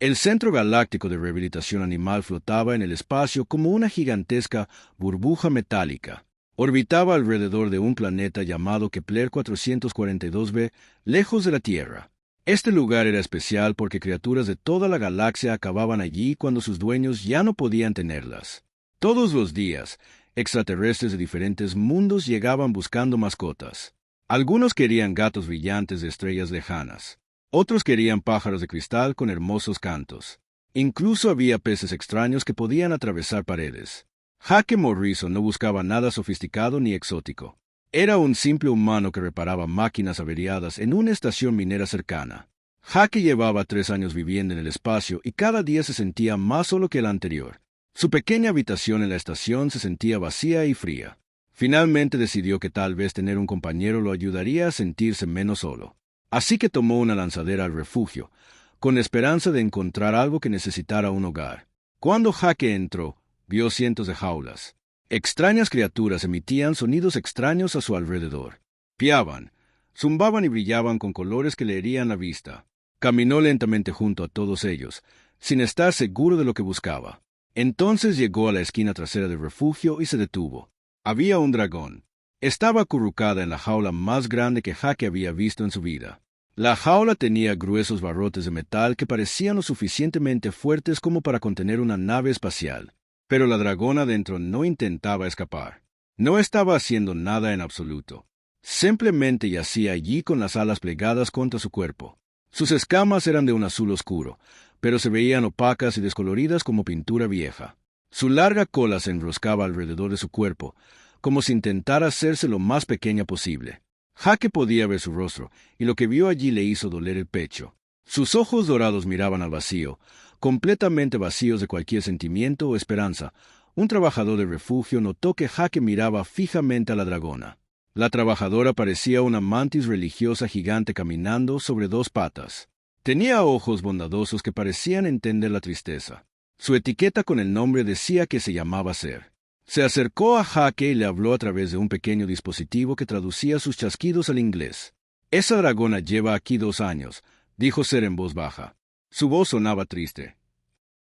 El Centro Galáctico de Rehabilitación Animal flotaba en el espacio como una gigantesca burbuja metálica. Orbitaba alrededor de un planeta llamado Kepler 442b, lejos de la Tierra. Este lugar era especial porque criaturas de toda la galaxia acababan allí cuando sus dueños ya no podían tenerlas. Todos los días, extraterrestres de diferentes mundos llegaban buscando mascotas. Algunos querían gatos brillantes de estrellas lejanas. Otros querían pájaros de cristal con hermosos cantos. Incluso había peces extraños que podían atravesar paredes. Jake Morrison no buscaba nada sofisticado ni exótico. Era un simple humano que reparaba máquinas averiadas en una estación minera cercana. Jake llevaba 3 años viviendo en el espacio y cada día se sentía más solo que el anterior. Su pequeña habitación en la estación se sentía vacía y fría. Finalmente decidió que tal vez tener un compañero lo ayudaría a sentirse menos solo. Así que tomó una lanzadera al refugio, con esperanza de encontrar algo que necesitara un hogar. Cuando Jake entró, vio cientos de jaulas. Extrañas criaturas emitían sonidos extraños a su alrededor. Piaban, zumbaban y brillaban con colores que le herían la vista. Caminó lentamente junto a todos ellos, sin estar seguro de lo que buscaba. Entonces llegó a la esquina trasera del refugio y se detuvo. Había un dragón. Estaba acurrucada en la jaula más grande que Jake había visto en su vida. La jaula tenía gruesos barrotes de metal que parecían lo suficientemente fuertes como para contener una nave espacial. Pero la dragona dentro no intentaba escapar. No estaba haciendo nada en absoluto. Simplemente yacía allí con las alas plegadas contra su cuerpo. Sus escamas eran de un azul oscuro, pero se veían opacas y descoloridas como pintura vieja. Su larga cola se enroscaba alrededor de su cuerpo, como si intentara hacerse lo más pequeña posible. Jake podía ver su rostro, y lo que vio allí le hizo doler el pecho. Sus ojos dorados miraban al vacío, completamente vacíos de cualquier sentimiento o esperanza. Un trabajador de refugio notó que Jake miraba fijamente a la dragona. La trabajadora parecía una mantis religiosa gigante caminando sobre 2 patas. Tenía ojos bondadosos que parecían entender la tristeza. Su etiqueta con el nombre decía que se llamaba Ser. Se acercó a Jake y le habló a través de un pequeño dispositivo que traducía sus chasquidos al inglés. «Esa dragona lleva aquí 2 años», dijo Ser en voz baja. Su voz sonaba triste.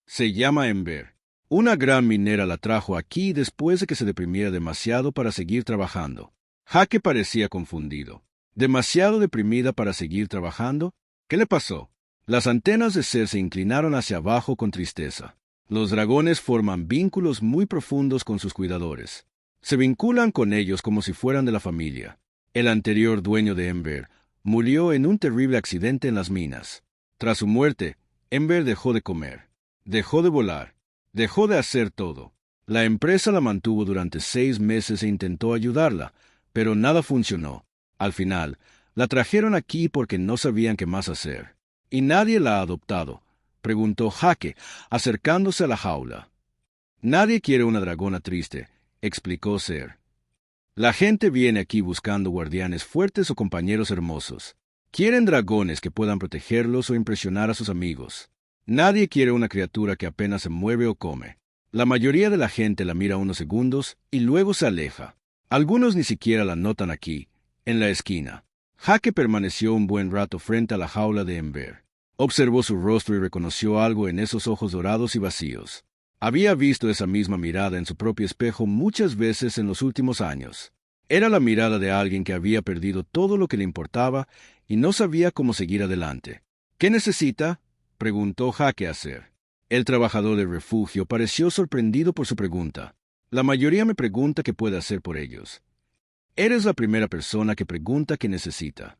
«Se llama Ember. Una gran minera la trajo aquí después de que se deprimiera demasiado para seguir trabajando». Jake parecía confundido. ¿Demasiado deprimida para seguir trabajando? ¿Qué le pasó? Las antenas de Ser se inclinaron hacia abajo con tristeza. Los dragones forman vínculos muy profundos con sus cuidadores. Se vinculan con ellos como si fueran de la familia. El anterior dueño de Ember murió en un terrible accidente en las minas. Tras su muerte, Ember dejó de comer, dejó de volar, dejó de hacer todo. La empresa la mantuvo durante 6 meses e intentó ayudarla, pero nada funcionó. Al final, la trajeron aquí porque no sabían qué más hacer. ¿Y nadie la ha adoptado?, preguntó Jake, acercándose a la jaula. «Nadie quiere una dragona triste», explicó Ser. «La gente viene aquí buscando guardianes fuertes o compañeros hermosos. Quieren dragones que puedan protegerlos o impresionar a sus amigos. Nadie quiere una criatura que apenas se mueve o come. La mayoría de la gente la mira unos segundos y luego se aleja. Algunos ni siquiera la notan aquí, en la esquina». Jake permaneció un buen rato frente a la jaula de Ember. Observó su rostro y reconoció algo en esos ojos dorados y vacíos. Había visto esa misma mirada en su propio espejo muchas veces en los últimos años. Era la mirada de alguien que había perdido todo lo que le importaba y no sabía cómo seguir adelante. «¿Qué necesita?», preguntó Jake a Ser. El trabajador del refugio pareció sorprendido por su pregunta. «La mayoría me pregunta qué puede hacer por ellos». «Eres la primera persona que pregunta qué necesita».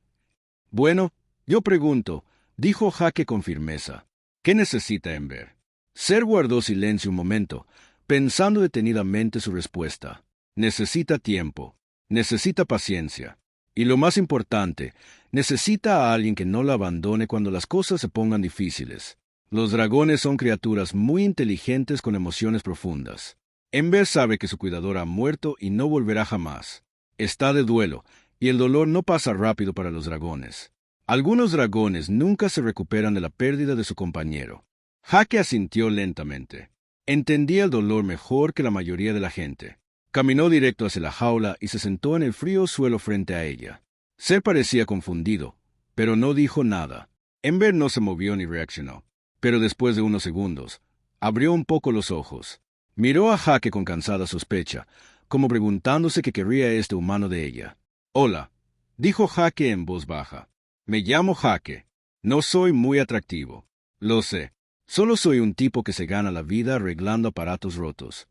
«Bueno, yo pregunto», dijo Jake con firmeza. «¿Qué necesita Ember?». Ser guardó silencio un momento, pensando detenidamente su respuesta. «Necesita tiempo, necesita paciencia, y lo más importante, necesita a alguien que no la abandone cuando las cosas se pongan difíciles. Los dragones son criaturas muy inteligentes con emociones profundas. Ember sabe que su cuidador ha muerto y no volverá jamás. Está de duelo, y el dolor no pasa rápido para los dragones. Algunos dragones nunca se recuperan de la pérdida de su compañero». Jake asintió lentamente. Entendía el dolor mejor que la mayoría de la gente. Caminó directo hacia la jaula y se sentó en el frío suelo frente a ella. Ser parecía confundido, pero no dijo nada. Ember no se movió ni reaccionó. pero después de unos segundos, abrió un poco los ojos. Miró a Jake con cansada sospecha, como preguntándose qué querría este humano de ella. «Hola», dijo Jake en voz baja. «Me llamo Jake. No soy muy atractivo. Lo sé. Solo soy un tipo que se gana la vida arreglando aparatos rotos».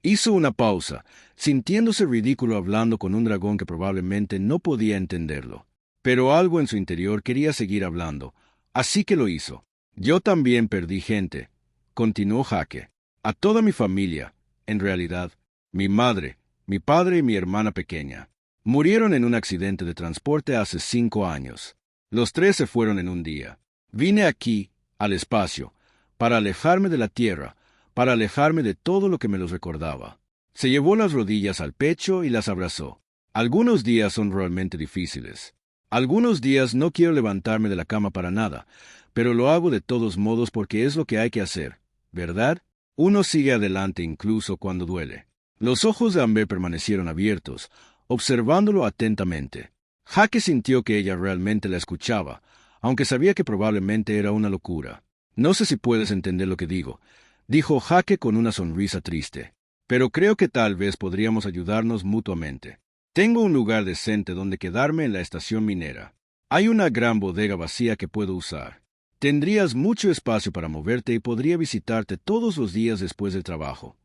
Hizo una pausa, sintiéndose ridículo hablando con un dragón que probablemente no podía entenderlo. Pero algo en su interior quería seguir hablando, así que lo hizo. «Yo también perdí gente», continuó Jake. «A toda mi familia, en realidad. Mi madre, mi padre y mi hermana pequeña. Murieron en un accidente de transporte hace 5 años. Los 3 se fueron en un día. Vine aquí, al espacio, para alejarme de la Tierra, para alejarme de todo lo que me los recordaba». Se llevó las rodillas al pecho y las abrazó. «Algunos días son realmente difíciles. Algunos días no quiero levantarme de la cama para nada, pero lo hago de todos modos porque es lo que hay que hacer, ¿verdad? Uno sigue adelante incluso cuando duele». Los ojos de Amber permanecieron abiertos, observándolo atentamente. Jake sintió que ella realmente la escuchaba, aunque sabía que probablemente era una locura. «No sé si puedes entender lo que digo», dijo Jake con una sonrisa triste, «pero creo que tal vez podríamos ayudarnos mutuamente. Tengo un lugar decente donde quedarme en la estación minera. Hay una gran bodega vacía que puedo usar. Tendrías mucho espacio para moverte y podría visitarte todos los días después del trabajo».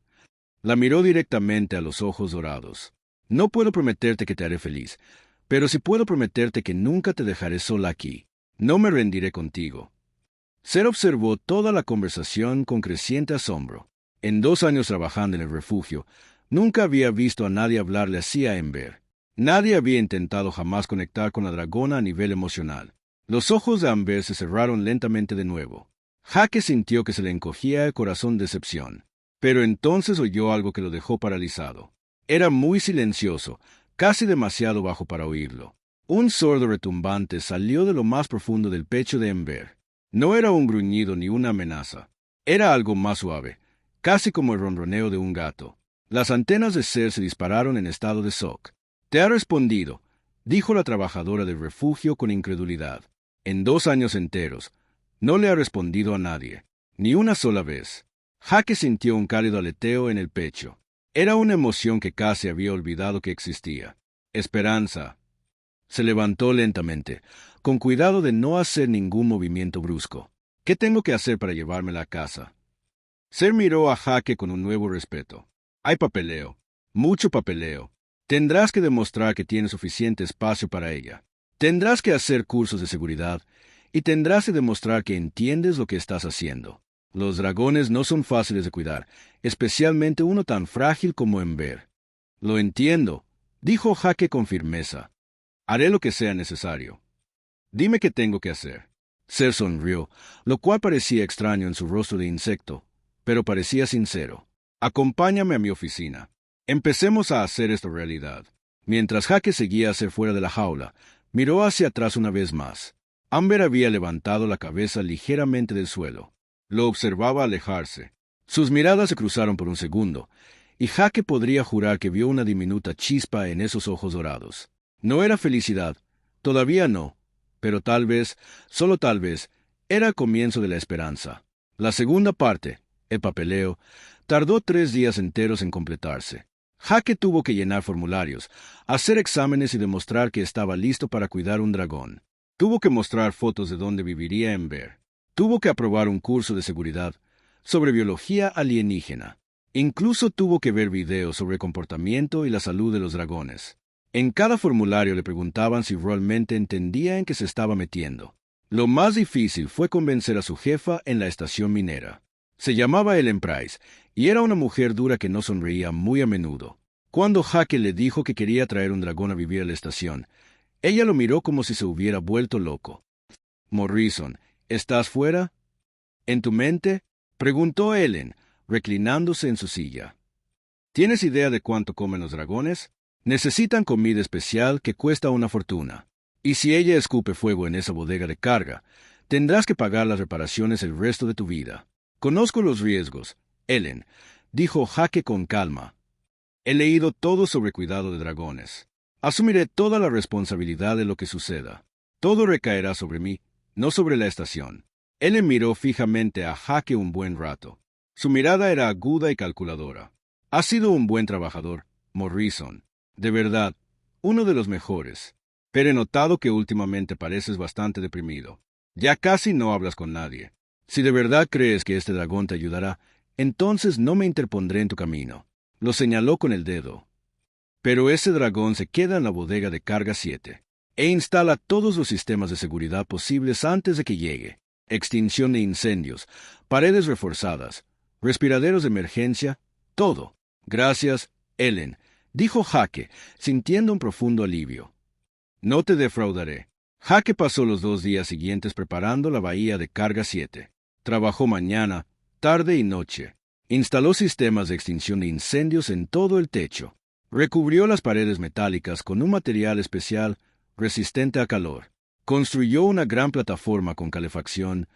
La miró directamente a los ojos dorados. «No puedo prometerte que te haré feliz, pero sí puedo prometerte que nunca te dejaré sola aquí. No me rendiré contigo». Ser observó toda la conversación con creciente asombro. En 2 años trabajando en el refugio, nunca había visto a nadie hablarle así a Amber. Nadie había intentado jamás conectar con la dragona a nivel emocional. Los ojos de Amber se cerraron lentamente de nuevo. Jake sintió que se le encogía el corazón de decepción. Pero entonces oyó algo que lo dejó paralizado. Era muy silencioso, casi demasiado bajo para oírlo. Un sordo retumbante salió de lo más profundo del pecho de Amber. No era un gruñido ni una amenaza. Era algo más suave, casi como el ronroneo de un gato. Las antenas de Ser se dispararon en estado de shock. «Te ha respondido», dijo la trabajadora del refugio con incredulidad. «En 2 años enteros, no le ha respondido a nadie, ni una sola vez». Jake sintió un cálido aleteo en el pecho. Era una emoción que casi había olvidado que existía. Esperanza. Se levantó lentamente, con cuidado de no hacer ningún movimiento brusco. «¿Qué tengo que hacer para llevármela a casa?» Ser miró a Jake con un nuevo respeto. «Hay papeleo, mucho papeleo. Tendrás que demostrar que tienes suficiente espacio para ella. Tendrás que hacer cursos de seguridad y tendrás que demostrar que entiendes lo que estás haciendo. Los dragones no son fáciles de cuidar, especialmente uno tan frágil como Amber». «Lo entiendo», dijo Jake con firmeza. «Haré lo que sea necesario. Dime qué tengo que hacer». Ser sonrió, lo cual parecía extraño en su rostro de insecto, pero parecía sincero. «Acompáñame a mi oficina. Empecemos a hacer esto realidad». Mientras Jake seguía hacia fuera de la jaula, miró hacia atrás una vez más. Amber había levantado la cabeza ligeramente del suelo. Lo observaba alejarse. Sus miradas se cruzaron por un segundo, y Jake podría jurar que vio una diminuta chispa en esos ojos dorados. No era felicidad, todavía no, pero tal vez, solo tal vez, era el comienzo de la esperanza. La segunda parte, el papeleo, tardó 3 días enteros en completarse. Jake tuvo que llenar formularios, hacer exámenes y demostrar que estaba listo para cuidar un dragón. Tuvo que mostrar fotos de dónde viviría Amber. Tuvo que aprobar un curso de seguridad sobre biología alienígena. Incluso tuvo que ver videos sobre el comportamiento y la salud de los dragones. En cada formulario le preguntaban si realmente entendía en qué se estaba metiendo. Lo más difícil fue convencer a su jefa en la estación minera. Se llamaba Ellen Price, y era una mujer dura que no sonreía muy a menudo. Cuando Jake le dijo que quería traer un dragón a vivir a la estación, ella lo miró como si se hubiera vuelto loco. «Morrison, ¿estás fuera?» «¿En tu mente?», preguntó Ellen, reclinándose en su silla. «¿Tienes idea de cuánto comen los dragones? Necesitan comida especial que cuesta una fortuna. Y si ella escupe fuego en esa bodega de carga, tendrás que pagar las reparaciones el resto de tu vida». «Conozco los riesgos, Ellen», dijo Jake con calma. «He leído todo sobre cuidado de dragones. Asumiré toda la responsabilidad de lo que suceda. Todo recaerá sobre mí, no sobre la estación». Ellen miró fijamente a Jake un buen rato. Su mirada era aguda y calculadora. «Has sido un buen trabajador, Morrison. De verdad, uno de los mejores. Pero he notado que últimamente pareces bastante deprimido. Ya casi no hablas con nadie. Si de verdad crees que este dragón te ayudará, entonces no me interpondré en tu camino». Lo señaló con el dedo. «Pero ese dragón se queda en la bodega de carga 7 e instala todos los sistemas de seguridad posibles antes de que llegue. Extinción de incendios, paredes reforzadas, respiraderos de emergencia, todo. Gracias, Ellen», dijo Jake, sintiendo un profundo alivio. «No te defraudaré». Jake pasó los 2 días siguientes preparando la bahía de carga 7. Trabajó mañana, tarde y noche. Instaló sistemas de extinción de incendios en todo el techo. Recubrió las paredes metálicas con un material especial resistente a calor. Construyó una gran plataforma con calefacción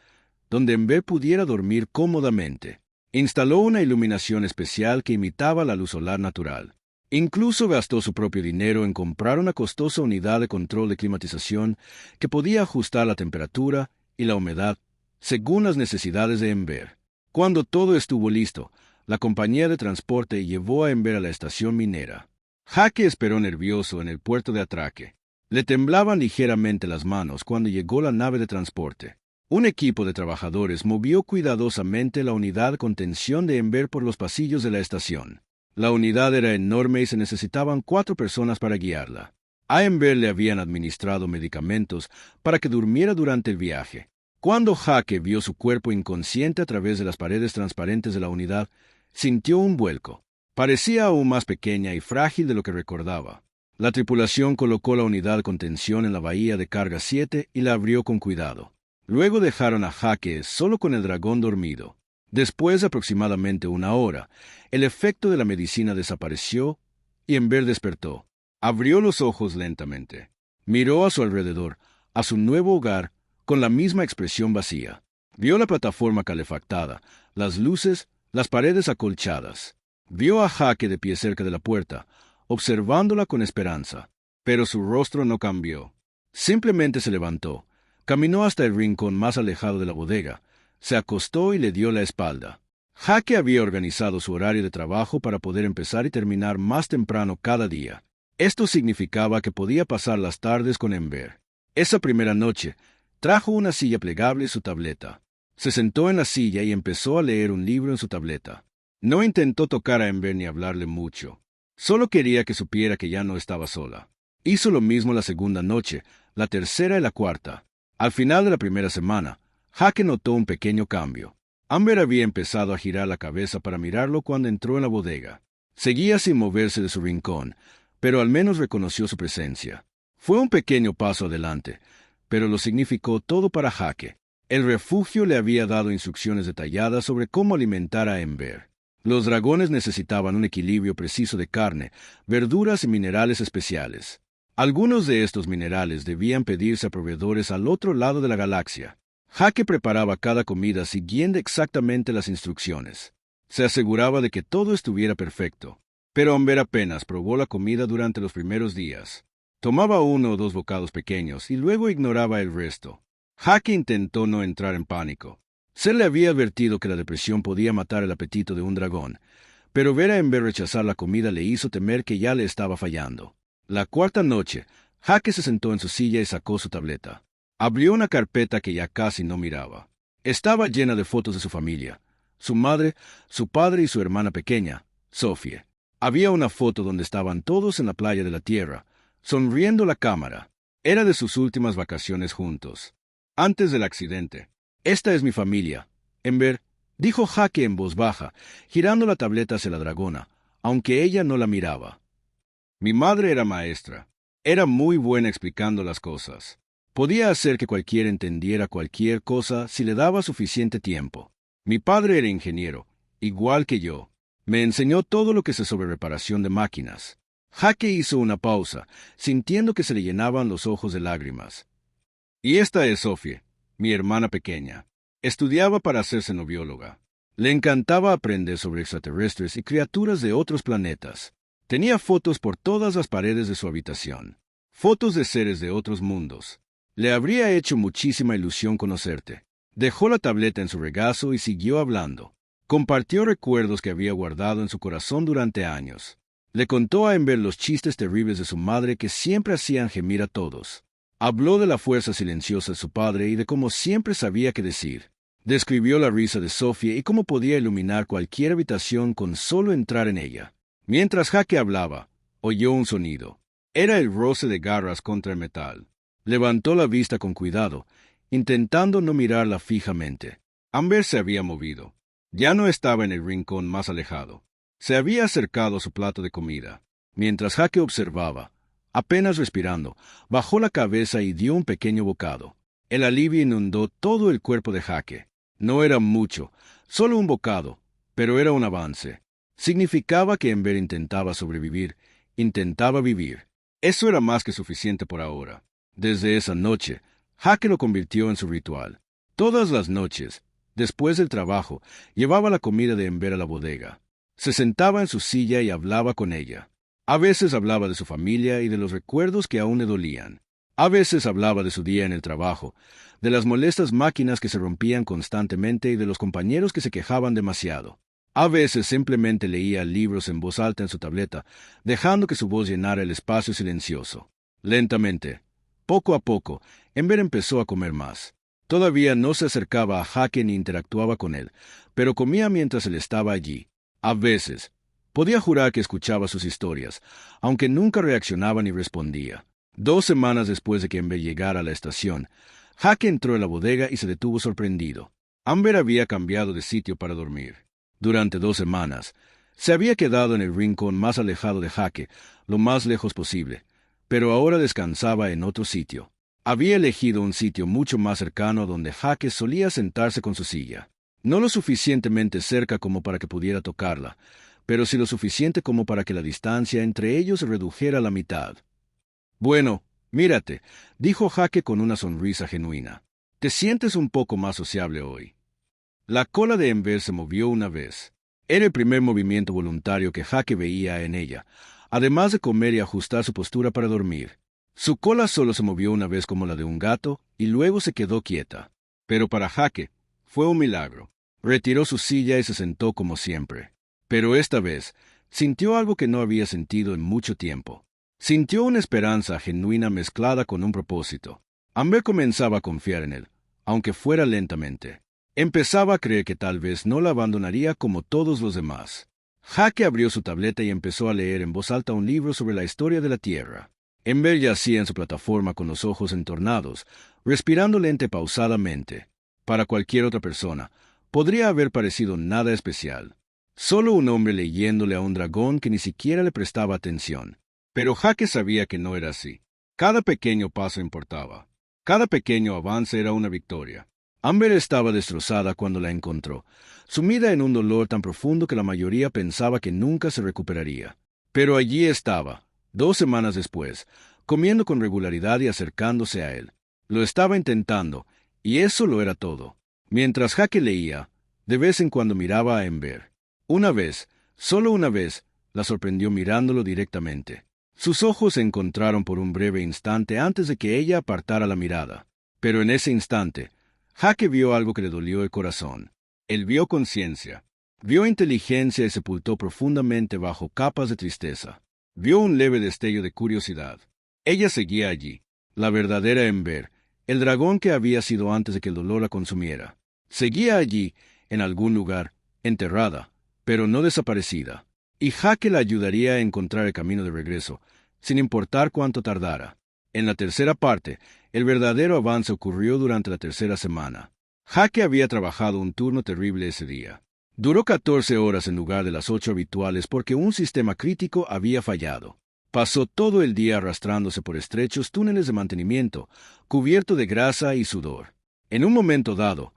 donde Ember pudiera dormir cómodamente. Instaló una iluminación especial que imitaba la luz solar natural. Incluso gastó su propio dinero en comprar una costosa unidad de control de climatización que podía ajustar la temperatura y la humedad según las necesidades de Ember. Cuando todo estuvo listo, la compañía de transporte llevó a Ember a la estación minera. Jake esperó nervioso en el puerto de atraque. Le temblaban ligeramente las manos cuando llegó la nave de transporte. Un equipo de trabajadores movió cuidadosamente la unidad de contención de Ember por los pasillos de la estación. La unidad era enorme y se necesitaban 4 personas para guiarla. A Ember le habían administrado medicamentos para que durmiera durante el viaje. Cuando Jake vio su cuerpo inconsciente a través de las paredes transparentes de la unidad, sintió un vuelco. Parecía aún más pequeña y frágil de lo que recordaba. La tripulación colocó la unidad de contención en la bahía de carga 7 y la abrió con cuidado. Luego dejaron a Jake solo con el dragón dormido. Después de aproximadamente 1 hora, el efecto de la medicina desapareció y Ember despertó. Abrió los ojos lentamente. Miró a su alrededor, a su nuevo hogar, con la misma expresión vacía. Vio la plataforma calefactada, las luces, las paredes acolchadas. Vio a Jake de pie cerca de la puerta, observándola con esperanza. Pero su rostro no cambió. Simplemente se levantó, caminó hasta el rincón más alejado de la bodega, se acostó y le dio la espalda. Jake había organizado su horario de trabajo para poder empezar y terminar más temprano cada día. Esto significaba que podía pasar las tardes con Ember. Esa primera noche, trajo una silla plegable y su tableta. Se sentó en la silla y empezó a leer un libro en su tableta. No intentó tocar a Ember ni hablarle mucho. Solo quería que supiera que ya no estaba sola. Hizo lo mismo la segunda noche, la tercera y la cuarta. Al final de la primera semana, Jake notó un pequeño cambio. Amber había empezado a girar la cabeza para mirarlo cuando entró en la bodega. Seguía sin moverse de su rincón, pero al menos reconoció su presencia. Fue un pequeño paso adelante, pero lo significó todo para Jake. El refugio le había dado instrucciones detalladas sobre cómo alimentar a Ember. Los dragones necesitaban un equilibrio preciso de carne, verduras y minerales especiales. Algunos de estos minerales debían pedirse a proveedores al otro lado de la galaxia. Jake preparaba cada comida siguiendo exactamente las instrucciones. Se aseguraba de que todo estuviera perfecto. Pero Ember apenas probó la comida durante los primeros días. Tomaba 1 o 2 bocados pequeños y luego ignoraba el resto. Jake intentó no entrar en pánico. Se le había advertido que la depresión podía matar el apetito de un dragón, pero ver a Ember rechazar la comida le hizo temer que ya le estaba fallando. La cuarta noche, Jake se sentó en su silla y sacó su tableta. Abrió una carpeta que ya casi no miraba. Estaba llena de fotos de su familia, su madre, su padre y su hermana pequeña, Sophie. Había una foto donde estaban todos en la playa de la Tierra, sonriendo a la cámara. Era de sus últimas vacaciones juntos. Antes del accidente. «Esta es mi familia, Ember», dijo Jake en voz baja, girando la tableta hacia la dragona, aunque ella no la miraba. «Mi madre era maestra. Era muy buena explicando las cosas. Podía hacer que cualquiera entendiera cualquier cosa si le daba suficiente tiempo. Mi padre era ingeniero, igual que yo. Me enseñó todo lo que sé sobre reparación de máquinas». Jake hizo una pausa, sintiendo que se le llenaban los ojos de lágrimas. «Y esta es Sophie, mi hermana pequeña. Estudiaba para ser xenobióloga. Le encantaba aprender sobre extraterrestres y criaturas de otros planetas. Tenía fotos por todas las paredes de su habitación. Fotos de seres de otros mundos. Le habría hecho muchísima ilusión conocerte. Dejó la tableta en su regazo y siguió hablando. Compartió recuerdos que había guardado en su corazón durante años. Le contó a Ember los chistes terribles de su madre que siempre hacían gemir a todos. Habló de la fuerza silenciosa de su padre y de cómo siempre sabía qué decir. Describió la risa de Sophie y cómo podía iluminar cualquier habitación con solo entrar en ella. Mientras Jake hablaba, oyó un sonido. Era el roce de garras contra el metal. Levantó la vista con cuidado, intentando no mirarla fijamente. Amber se había movido. Ya no estaba en el rincón más alejado. Se había acercado a su plato de comida. Mientras Jake observaba, apenas respirando, bajó la cabeza y dio un pequeño bocado. El alivio inundó todo el cuerpo de Jake. No era mucho, solo un bocado, pero era un avance. Significaba que Ember intentaba sobrevivir, intentaba vivir. Eso era más que suficiente por ahora. Desde esa noche, Jake lo convirtió en su ritual. Todas las noches, después del trabajo, llevaba la comida de Ember a la bodega. Se sentaba en su silla y hablaba con ella. A veces hablaba de su familia y de los recuerdos que aún le dolían. A veces hablaba de su día en el trabajo, de las molestas máquinas que se rompían constantemente y de los compañeros que se quejaban demasiado. A veces simplemente leía libros en voz alta en su tableta, dejando que su voz llenara el espacio silencioso. Lentamente, poco a poco, Ember empezó a comer más. Todavía no se acercaba a Jake ni interactuaba con él, pero comía mientras él estaba allí. A veces, podía jurar que escuchaba sus historias, aunque nunca reaccionaba ni respondía. 2 semanas después de que Ember llegara a la estación, Jake entró en la bodega y se detuvo sorprendido. Amber había cambiado de sitio para dormir. Durante 2 semanas, se había quedado en el rincón más alejado de Jake, lo más lejos posible, pero ahora descansaba en otro sitio. Había elegido un sitio mucho más cercano donde Jake solía sentarse con su silla. No lo suficientemente cerca como para que pudiera tocarla, pero sí lo suficiente como para que la distancia entre ellos se redujera a la mitad. «Bueno, mírate», dijo Jake con una sonrisa genuina. «Te sientes un poco más sociable hoy». La cola de Ember se movió una vez. Era el primer movimiento voluntario que Jake veía en ella, además de comer y ajustar su postura para dormir. Su cola solo se movió una vez como la de un gato y luego se quedó quieta. Pero para Jake fue un milagro. Retiró su silla y se sentó como siempre. Pero esta vez sintió algo que no había sentido en mucho tiempo. Sintió una esperanza genuina mezclada con un propósito. Amber comenzaba a confiar en él, aunque fuera lentamente. Empezaba a creer que tal vez no la abandonaría como todos los demás. Jake abrió su tableta y empezó a leer en voz alta un libro sobre la historia de la Tierra. Ember yacía en su plataforma con los ojos entornados, respirando lenta y pausadamente. Para cualquier otra persona, podría haber parecido nada especial. Solo un hombre leyéndole a un dragón que ni siquiera le prestaba atención. Pero Jake sabía que no era así. Cada pequeño paso importaba. Cada pequeño avance era una victoria. Amber estaba destrozada cuando la encontró, sumida en un dolor tan profundo que la mayoría pensaba que nunca se recuperaría. Pero allí estaba, 2 semanas después, comiendo con regularidad y acercándose a él. Lo estaba intentando, y eso lo era todo. Mientras Jake leía, de vez en cuando miraba a Ember. Una vez, solo una vez, la sorprendió mirándolo directamente. Sus ojos se encontraron por un breve instante antes de que ella apartara la mirada. Pero en ese instante, Jake vio algo que le dolió el corazón. Él vio conciencia, vio inteligencia y sepultó profundamente bajo capas de tristeza. Vio un leve destello de curiosidad. Ella seguía allí, la verdadera Ember, el dragón que había sido antes de que el dolor la consumiera. Seguía allí, en algún lugar, enterrada, pero no desaparecida. Y Jake la ayudaría a encontrar el camino de regreso, sin importar cuánto tardara. En la tercera parte, el verdadero avance ocurrió durante la tercera semana. Jake había trabajado un turno terrible ese día. Duró 14 horas en lugar de las 8 habituales porque un sistema crítico había fallado. Pasó todo el día arrastrándose por estrechos túneles de mantenimiento, cubierto de grasa y sudor. En un momento dado,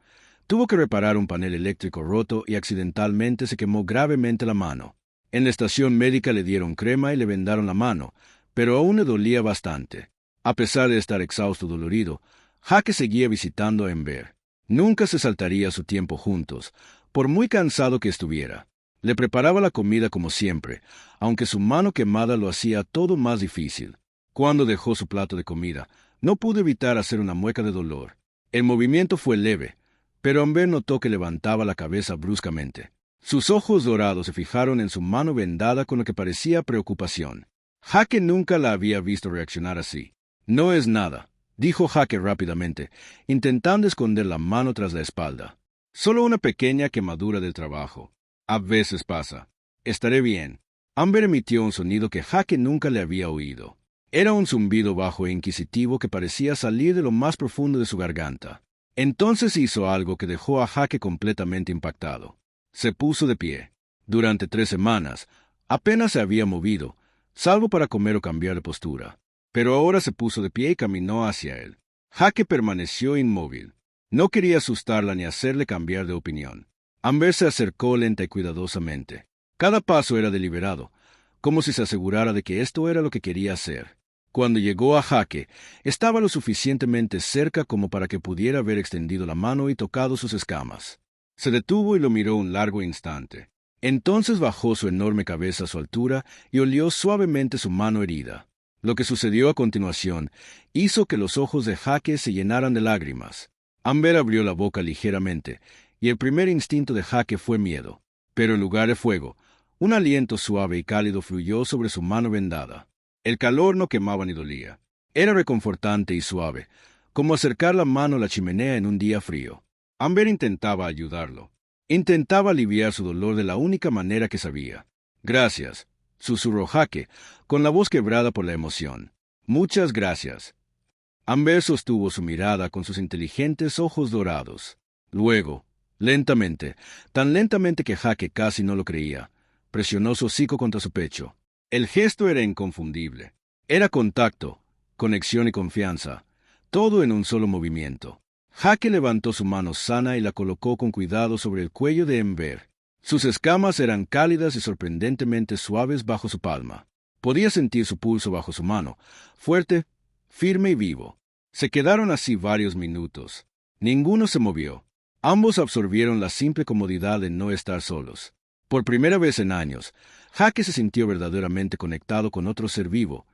tuvo que reparar un panel eléctrico roto y accidentalmente se quemó gravemente la mano. En la estación médica le dieron crema y le vendaron la mano, pero aún le dolía bastante. A pesar de estar exhausto y dolorido, Jake seguía visitando a Ember. Nunca se saltaría su tiempo juntos, por muy cansado que estuviera. Le preparaba la comida como siempre, aunque su mano quemada lo hacía todo más difícil. Cuando dejó su plato de comida, no pudo evitar hacer una mueca de dolor. El movimiento fue leve, pero Amber notó que levantaba la cabeza bruscamente. Sus ojos dorados se fijaron en su mano vendada con lo que parecía preocupación. Jake nunca la había visto reaccionar así. No es nada, dijo Jake rápidamente, intentando esconder la mano tras la espalda. Solo una pequeña quemadura del trabajo. A veces pasa. Estaré bien. Amber emitió un sonido que Jake nunca le había oído. Era un zumbido bajo e inquisitivo que parecía salir de lo más profundo de su garganta. Entonces hizo algo que dejó a Jake completamente impactado. Se puso de pie. Durante 3 semanas, apenas se había movido, salvo para comer o cambiar de postura. Pero ahora se puso de pie y caminó hacia él. Jake permaneció inmóvil. No quería asustarla ni hacerle cambiar de opinión. Amber se acercó lenta y cuidadosamente. Cada paso era deliberado, como si se asegurara de que esto era lo que quería hacer. Cuando llegó a Jake, estaba lo suficientemente cerca como para que pudiera haber extendido la mano y tocado sus escamas. Se detuvo y lo miró un largo instante. Entonces bajó su enorme cabeza a su altura y olió suavemente su mano herida. Lo que sucedió a continuación hizo que los ojos de Jake se llenaran de lágrimas. Amber abrió la boca ligeramente, y el primer instinto de Jake fue miedo. Pero en lugar de fuego, un aliento suave y cálido fluyó sobre su mano vendada. El calor no quemaba ni dolía. Era reconfortante y suave, como acercar la mano a la chimenea en un día frío. Amber intentaba ayudarlo. Intentaba aliviar su dolor de la única manera que sabía. Gracias, susurró Jake, con la voz quebrada por la emoción. Muchas gracias. Amber sostuvo su mirada con sus inteligentes ojos dorados. Luego, lentamente, tan lentamente que Jake casi no lo creía, presionó su hocico contra su pecho. El gesto era inconfundible. Era contacto, conexión y confianza, todo en un solo movimiento. Jake levantó su mano sana y la colocó con cuidado sobre el cuello de Amber. Sus escamas eran cálidas y sorprendentemente suaves bajo su palma. Podía sentir su pulso bajo su mano, fuerte, firme y vivo. Se quedaron así varios minutos. Ninguno se movió. Ambos absorbieron la simple comodidad de no estar solos. Por primera vez en años, Jake se sintió verdaderamente conectado con otro ser vivo,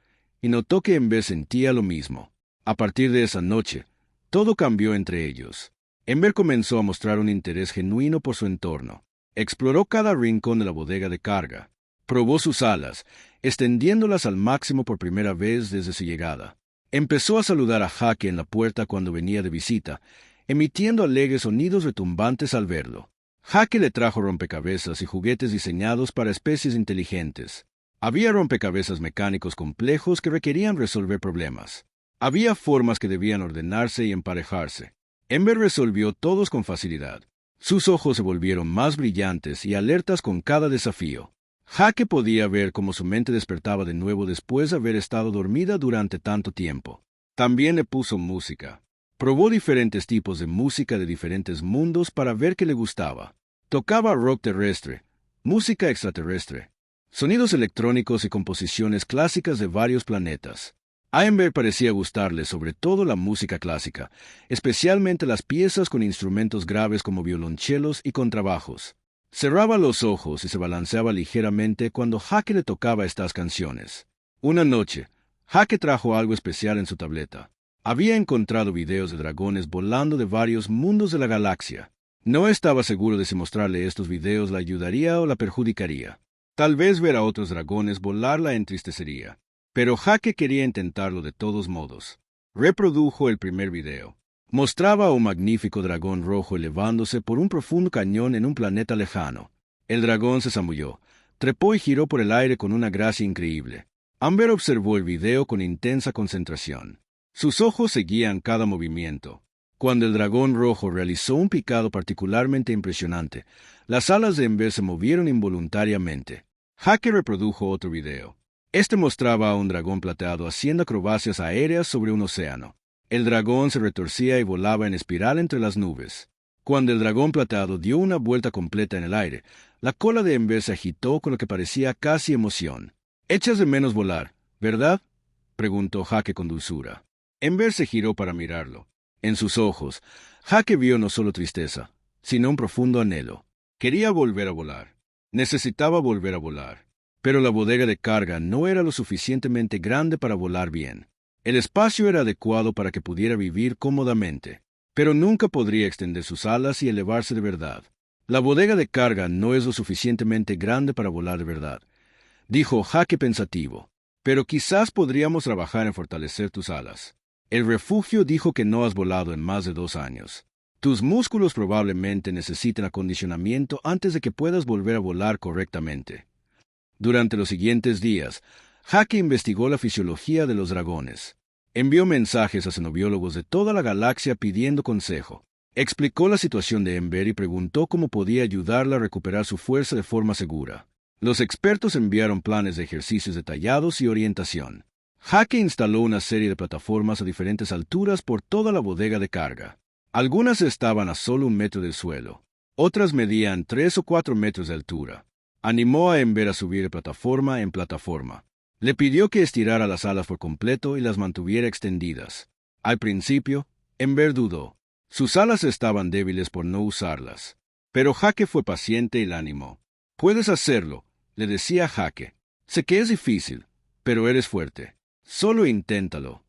y notó que Amber sentía lo mismo. A partir de esa noche, todo cambió entre ellos. Amber comenzó a mostrar un interés genuino por su entorno. Exploró cada rincón de la bodega de carga. Probó sus alas, extendiéndolas al máximo por primera vez desde su llegada. Empezó a saludar a Jake en la puerta cuando venía de visita, emitiendo alegres sonidos retumbantes al verlo. Jake le trajo rompecabezas y juguetes diseñados para especies inteligentes. Había rompecabezas mecánicos complejos que requerían resolver problemas. Había formas que debían ordenarse y emparejarse. Amber resolvió todos con facilidad. Sus ojos se volvieron más brillantes y alertas con cada desafío. Jake podía ver cómo su mente despertaba de nuevo después de haber estado dormida durante tanto tiempo. También le puso música. Probó diferentes tipos de música de diferentes mundos para ver qué le gustaba. Tocaba rock terrestre, música extraterrestre, sonidos electrónicos y composiciones clásicas de varios planetas. A Amber parecía gustarle sobre todo la música clásica, especialmente las piezas con instrumentos graves como violonchelos y contrabajos. Cerraba los ojos y se balanceaba ligeramente cuando Jake le tocaba estas canciones. Una noche, Jake trajo algo especial en su tableta. Había encontrado videos de dragones volando de varios mundos de la galaxia. No estaba seguro de si mostrarle estos videos la ayudaría o la perjudicaría. Tal vez ver a otros dragones volar la entristecería. Pero Jake quería intentarlo de todos modos. Reprodujo el primer video. Mostraba a un magnífico dragón rojo elevándose por un profundo cañón en un planeta lejano. El dragón se zambulló, trepó y giró por el aire con una gracia increíble. Amber observó el video con intensa concentración. Sus ojos seguían cada movimiento. Cuando el dragón rojo realizó un picado particularmente impresionante, las alas de Amber se movieron involuntariamente. Jake reprodujo otro video. Este mostraba a un dragón plateado haciendo acrobacias aéreas sobre un océano. El dragón se retorcía y volaba en espiral entre las nubes. Cuando el dragón plateado dio una vuelta completa en el aire, la cola de Amber se agitó con lo que parecía casi emoción. «Echas de menos volar, ¿verdad?», preguntó Jake con dulzura. Amber se giró para mirarlo. En sus ojos, Jake vio no solo tristeza, sino un profundo anhelo. Quería volver a volar. Necesitaba volver a volar. Pero la bodega de carga no era lo suficientemente grande para volar bien. El espacio era adecuado para que pudiera vivir cómodamente. pero nunca podría extender sus alas y elevarse de verdad. La bodega de carga no es lo suficientemente grande para volar de verdad, dijo Jake pensativo, pero quizás podríamos trabajar en fortalecer tus alas. El refugio dijo que no has volado en más de 2 años. Tus músculos probablemente necesiten acondicionamiento antes de que puedas volver a volar correctamente. Durante los siguientes días, Jake investigó la fisiología de los dragones. Envió mensajes a cenobiólogos de toda la galaxia pidiendo consejo. Explicó la situación de Ember y preguntó cómo podía ayudarla a recuperar su fuerza de forma segura. Los expertos enviaron planes de ejercicios detallados y orientación. Jake instaló una serie de plataformas a diferentes alturas por toda la bodega de carga. Algunas estaban a solo 1 metro del suelo. Otras medían 3 o 4 metros de altura. Animó a Ember a subir de plataforma en plataforma. Le pidió que estirara las alas por completo y las mantuviera extendidas. Al principio, Ember dudó. Sus alas estaban débiles por no usarlas. Pero Jake fue paciente y la animó. «Puedes hacerlo», le decía Jake. «Sé que es difícil, pero eres fuerte. Solo inténtalo».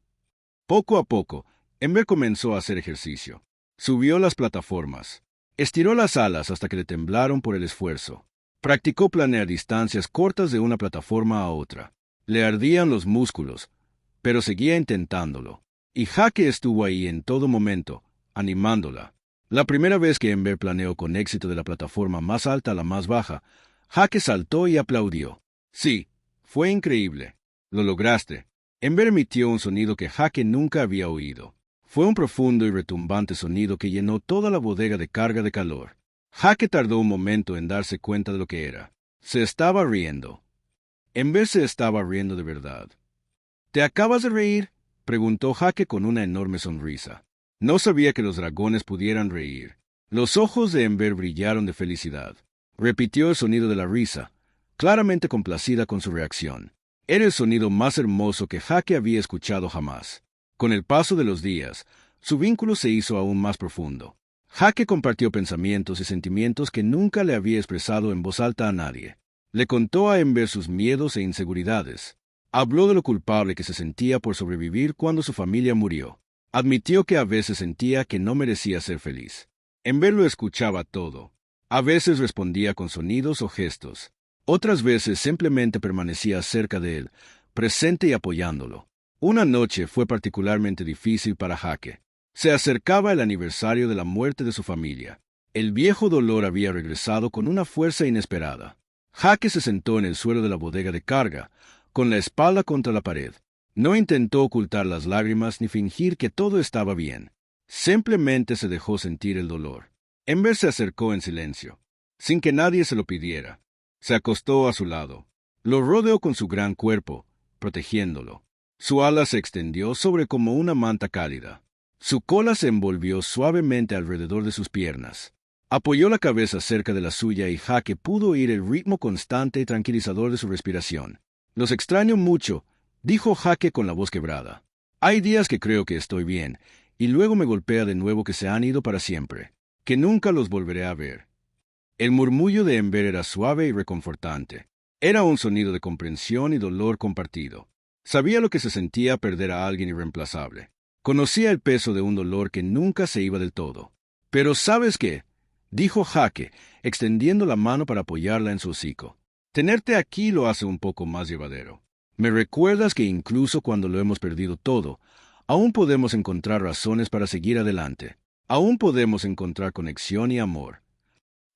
Poco a poco, Ember comenzó a hacer ejercicio. Subió las plataformas. Estiró las alas hasta que le temblaron por el esfuerzo. Practicó planear distancias cortas de una plataforma a otra. Le ardían los músculos, pero seguía intentándolo. Y Jake estuvo ahí en todo momento, animándola. La primera vez que Ember planeó con éxito de la plataforma más alta a la más baja, Jake saltó y aplaudió. «Sí, fue increíble. Lo lograste». Ember emitió un sonido que Jake nunca había oído. Fue un profundo y retumbante sonido que llenó toda la bodega de carga de calor. Jake tardó un momento en darse cuenta de lo que era. Se estaba riendo. Ember se estaba riendo de verdad. «¿Te acabas de reír?», preguntó Jake con una enorme sonrisa. No sabía que los dragones pudieran reír. Los ojos de Ember brillaron de felicidad. Repitió el sonido de la risa, claramente complacida con su reacción. Era el sonido más hermoso que Jake había escuchado jamás. Con el paso de los días, su vínculo se hizo aún más profundo. Jake compartió pensamientos y sentimientos que nunca le había expresado en voz alta a nadie. Le contó a Ember sus miedos e inseguridades. Habló de lo culpable que se sentía por sobrevivir cuando su familia murió. Admitió que a veces sentía que no merecía ser feliz. Ember lo escuchaba todo. A veces respondía con sonidos o gestos. Otras veces simplemente permanecía cerca de él, presente y apoyándolo. Una noche fue particularmente difícil para Jake. Se acercaba el aniversario de la muerte de su familia. El viejo dolor había regresado con una fuerza inesperada. Jake se sentó en el suelo de la bodega de carga, con la espalda contra la pared. No intentó ocultar las lágrimas ni fingir que todo estaba bien. Simplemente se dejó sentir el dolor. Ember se acercó en silencio, sin que nadie se lo pidiera. Se acostó a su lado. Lo rodeó con su gran cuerpo, protegiéndolo. Su ala se extendió sobre como una manta cálida. Su cola se envolvió suavemente alrededor de sus piernas. Apoyó la cabeza cerca de la suya y Jake pudo oír el ritmo constante y tranquilizador de su respiración. «Los extraño mucho», dijo Jake con la voz quebrada. «Hay días que creo que estoy bien, y luego me golpea de nuevo que se han ido para siempre, que nunca los volveré a ver». El murmullo de Ember era suave y reconfortante. Era un sonido de comprensión y dolor compartido. Sabía lo que se sentía perder a alguien irreemplazable. Conocía el peso de un dolor que nunca se iba del todo. «Pero ¿sabes qué?», dijo Jake, extendiendo la mano para apoyarla en su hocico. «Tenerte aquí lo hace un poco más llevadero. Me recuerdas que incluso cuando lo hemos perdido todo, aún podemos encontrar razones para seguir adelante. Aún podemos encontrar conexión y amor».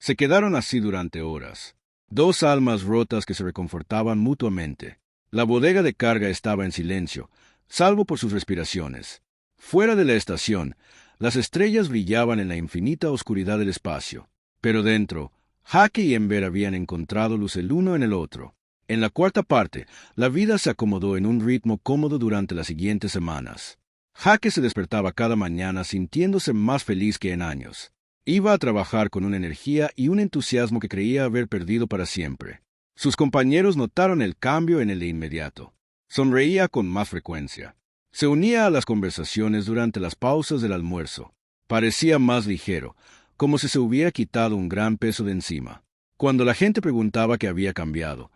Se quedaron así durante horas. 2 almas rotas que se reconfortaban mutuamente. La bodega de carga estaba en silencio, salvo por sus respiraciones. Fuera de la estación, las estrellas brillaban en la infinita oscuridad del espacio. Pero dentro, Jake y Ember habían encontrado luz el uno en el otro. En la cuarta parte, la vida se acomodó en un ritmo cómodo durante las siguientes semanas. Jake se despertaba cada mañana sintiéndose más feliz que en años. Iba a trabajar con una energía y un entusiasmo que creía haber perdido para siempre. Sus compañeros notaron el cambio en él de inmediato. Sonreía con más frecuencia. Se unía a las conversaciones durante las pausas del almuerzo. Parecía más ligero, como si se hubiera quitado un gran peso de encima. Cuando la gente preguntaba qué había cambiado,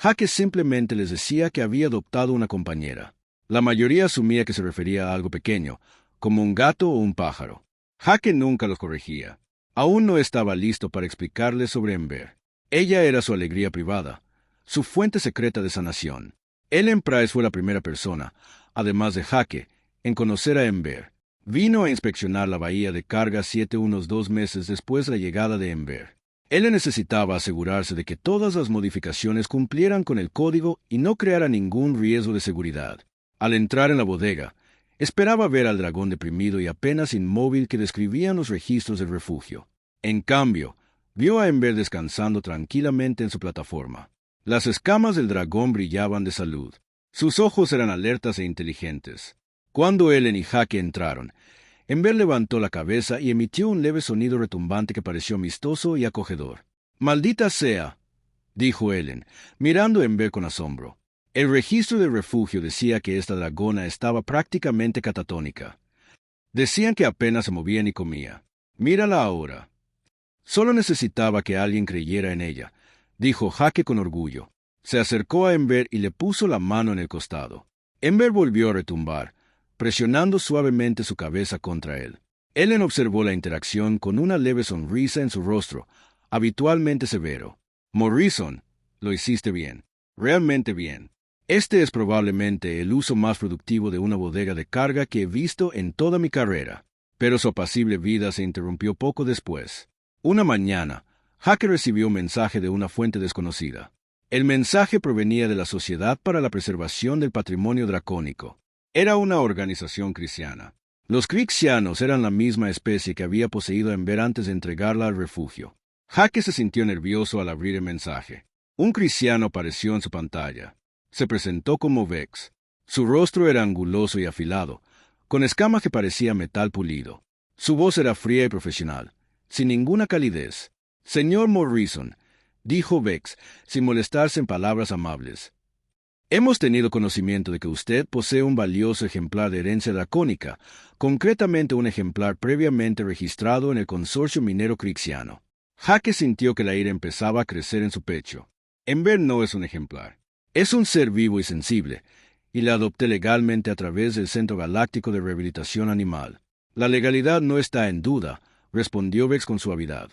Jake simplemente les decía que había adoptado una compañera. La mayoría asumía que se refería a algo pequeño, como un gato o un pájaro. Jake nunca los corregía. Aún no estaba listo para explicarles sobre Ember. Ella era su alegría privada, su fuente secreta de sanación. Ellen Price fue la primera persona, además de Jake, en conocer a Ember. Vino a inspeccionar la bahía de carga 7 unos 2 meses después de la llegada de Ember. Ellen necesitaba asegurarse de que todas las modificaciones cumplieran con el código y no creara ningún riesgo de seguridad. Al entrar en la bodega, esperaba ver al dragón deprimido y apenas inmóvil que describían los registros del refugio. En cambio, vio a Ember descansando tranquilamente en su plataforma. Las escamas del dragón brillaban de salud. Sus ojos eran alertas e inteligentes. Cuando Ellen y Jake entraron, Ember levantó la cabeza y emitió un leve sonido retumbante que pareció amistoso y acogedor. «¡Maldita sea!», dijo Ellen, mirando a Ember con asombro. El registro del refugio decía que esta dragona estaba prácticamente catatónica. Decían que apenas se movía ni comía. «Mírala ahora». Solo necesitaba que alguien creyera en ella, dijo Jake con orgullo. Se acercó a Ember y le puso la mano en el costado. Ember volvió a retumbar, presionando suavemente su cabeza contra él. Ellen observó la interacción con una leve sonrisa en su rostro, habitualmente severo. «Morrison, lo hiciste bien. Realmente bien. Este es probablemente el uso más productivo de una bodega de carga que he visto en toda mi carrera». Pero su apacible vida se interrumpió poco después. Una mañana, Jake recibió un mensaje de una fuente desconocida. El mensaje provenía de la Sociedad para la Preservación del Patrimonio Dracónico. Era una organización cristiana. Los crixianos eran la misma especie que había poseído a Ember antes de entregarla al refugio. Jake se sintió nervioso al abrir el mensaje. Un cristiano apareció en su pantalla. Se presentó como Vex. Su rostro era anguloso y afilado, con escamas que parecía metal pulido. Su voz era fría y profesional, sin ninguna calidez. «Señor Morrison», dijo Vex, sin molestarse en palabras amables. «Hemos tenido conocimiento de que usted posee un valioso ejemplar de herencia dracónica, concretamente un ejemplar previamente registrado en el consorcio minero crixiano». Jake sintió que la ira empezaba a crecer en su pecho. «Ember no es un ejemplar. Es un ser vivo y sensible, y la adopté legalmente a través del Centro Galáctico de Rehabilitación Animal». «La legalidad no está en duda», respondió Vex con suavidad.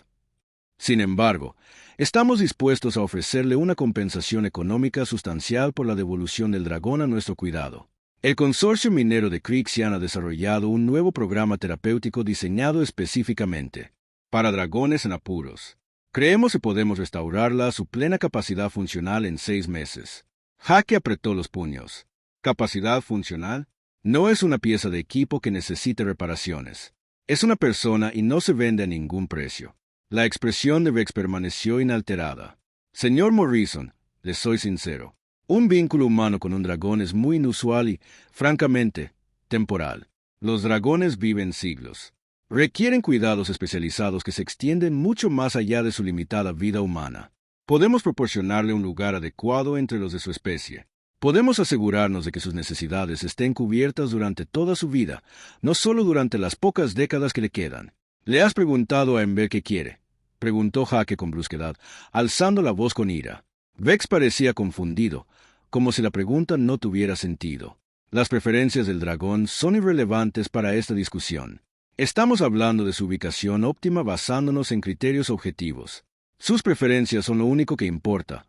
«Sin embargo, estamos dispuestos a ofrecerle una compensación económica sustancial por la devolución del dragón a nuestro cuidado. El consorcio minero de Crixian ha desarrollado un nuevo programa terapéutico diseñado específicamente para dragones en apuros. Creemos que podemos restaurarla a su plena capacidad funcional en 6 meses». Jake apretó los puños. ¿Capacidad funcional? No es una pieza de equipo que necesite reparaciones. Es una persona y no se vende a ningún precio. La expresión de Vex permaneció inalterada. «Señor Morrison, le soy sincero. Un vínculo humano con un dragón es muy inusual y, francamente, temporal. Los dragones viven siglos. Requieren cuidados especializados que se extienden mucho más allá de su limitada vida humana. Podemos proporcionarle un lugar adecuado entre los de su especie. Podemos asegurarnos de que sus necesidades estén cubiertas durante toda su vida, no solo durante las pocas décadas que le quedan». «¿Le has preguntado a Ember qué quiere?», preguntó Jake con brusquedad, alzando la voz con ira. Vex parecía confundido, como si la pregunta no tuviera sentido. «Las preferencias del dragón son irrelevantes para esta discusión. Estamos hablando de su ubicación óptima basándonos en criterios objetivos. Sus preferencias son lo único que importa»,